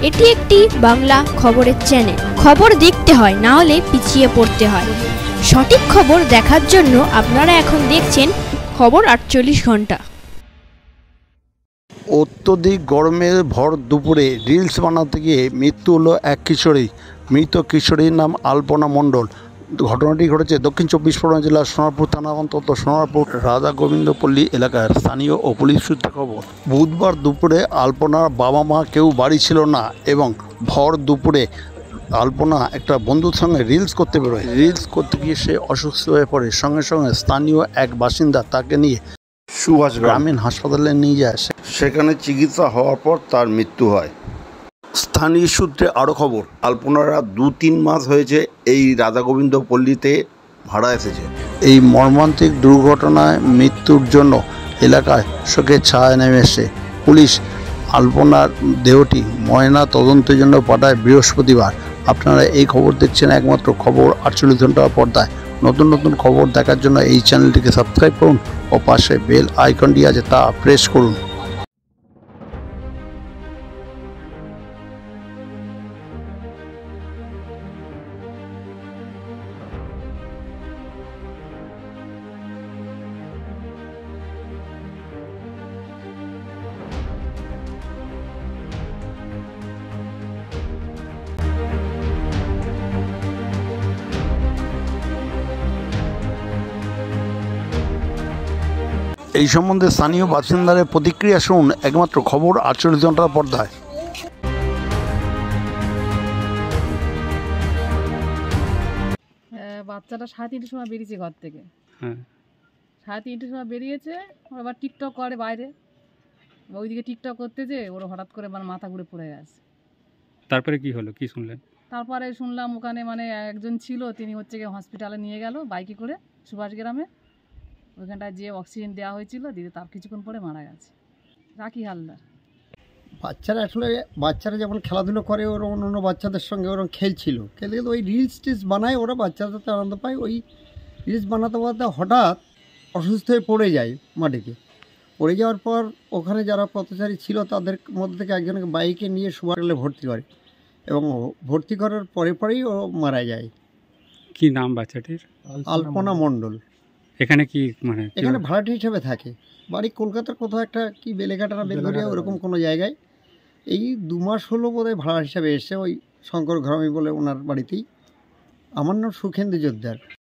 এটি একটি বাংলা খবরের চ্যানেল। খবর দেখতে হয়, না হলে পিছিয়ে পড়তে হয়। সঠিক খবর দেখার জন্য আপনারা এখন দেখছেন খবর 48 ঘন্টা। অত্যধিক গরমের ভর দুপুরে রিলস বানাতে গিয়ে মৃত্যু হলো এক কিশোরী। মৃত কিশোরীর নাম আলপনা মণ্ডল। ঘটনাটি ঘটেছে দক্ষিণ 24 পরগনা জেলার সোনারপুর থানা অন্তর্গত সোনারপুর রাধা গোবিন্দপল্লী এলাকার। স্থানীয় ও পুলিশ সূত্রে খবর, বুধবার দুপুরে আলপনার বাবা মা কেউ বাড়ি ছিল না এবং ভর দুপুরে আলপনা একটা বন্ধুর সঙ্গে রিলস করতে বেরোয়। রিলস করতে গিয়ে সে অসুস্থ হয়ে পড়ে। সঙ্গে সঙ্গে স্থানীয় এক বাসিন্দা তাকে নিয়ে সুভাষ গ্রামীণ হাসপাতালে নিয়ে যায়। সেখানে চিকিৎসা হওয়ার পর তার মৃত্যু হয়। স্থানীয় সূত্রে আরও খবর, আলপনারা 2-3 মাস হয়েছে এই রাধা গোবিন্দ পল্লীতে ভাড়া এসেছে। এই মর্মান্তিক দুর্ঘটনায় মৃত্যুর জন্য এলাকায় শোকের ছায়া নেমে এসেছে। পুলিশ আলপনার দেহটি ময়না তদন্তের জন্য পাঠায় বৃহস্পতিবার। আপনারা এই খবর দেখছেন একমাত্র খবর 48 ঘন্টা পর্দায়। নতুন নতুন খবর দেখার জন্য এই চ্যানেলটিকে সাবস্ক্রাইব করুন ও পাশে বেল আইকনটি আছে তা প্রেস করুন। এই সম্বন্ধে স্থানীয় বাসিন্দাদের প্রতিক্রিয়া শুনুন একমাত্র খবর 48 ঘন্টার পর্দায়। বাচ্চাটা 3:30 সময় বেরিয়েছে ঘর থেকে। 3:30 সময় বেরিয়েছে, আবার টিকটক করে বাইরে। ওইদিকে টিকটক করতে যে ওর হঠাৎ করে মাথা ঘুরে পড়ে গেছে। তারপরে কি হলো, কি শুনলেন? তারপরে শুনলাম ওখানে একজন ছিল, তিনি হচ্ছে গিয়ে হসপিটালে নিয়ে গেল বাইকে করে সুভাষ গ্রামে। ওইখানটায় যে অক্সিজেন দেওয়া হয়েছিল, দিদি তার কিছুক্ষণ পরে মারা গেছে। রাখি হালদার। বাচ্চারা যেমন খেলাধুলো করে, ওরা অন্য বাচ্চাদের সঙ্গে ওরা খেলতে ওই রিলস টিলস বানায়, ওরা বাচ্চাদের আনন্দ পায়। ওই রিলস বানাতে হঠাৎ অসুস্থ হয়ে পড়ে যায় মাটিতে। পড়ে যাওয়ার পর ওখানে যারা পথচারী ছিল তাদের মধ্যে থেকে একজনকে বাইকে নিয়ে সুভাষলে ভর্তি করে এবং ভর্তি করার পরেই ও মারা যায়। কি নাম বাচ্চাটির? আলপনা মণ্ডল। এখানে কি এখানে ভাড়াটি হিসেবে থাকে। বাড়ি কলকাতার কোথাও একটা কি বেলেঘাটা না বেলঘরিয়া ওরকম কোনো জায়গায়। এই 2 মাস হলো বোধহয় ভাড়া হিসাবে এসছে ওই শঙ্কর ঘরামি বলে ওনার বাড়িতেই। আমার নাম সুখেন্দু জোদ্দার।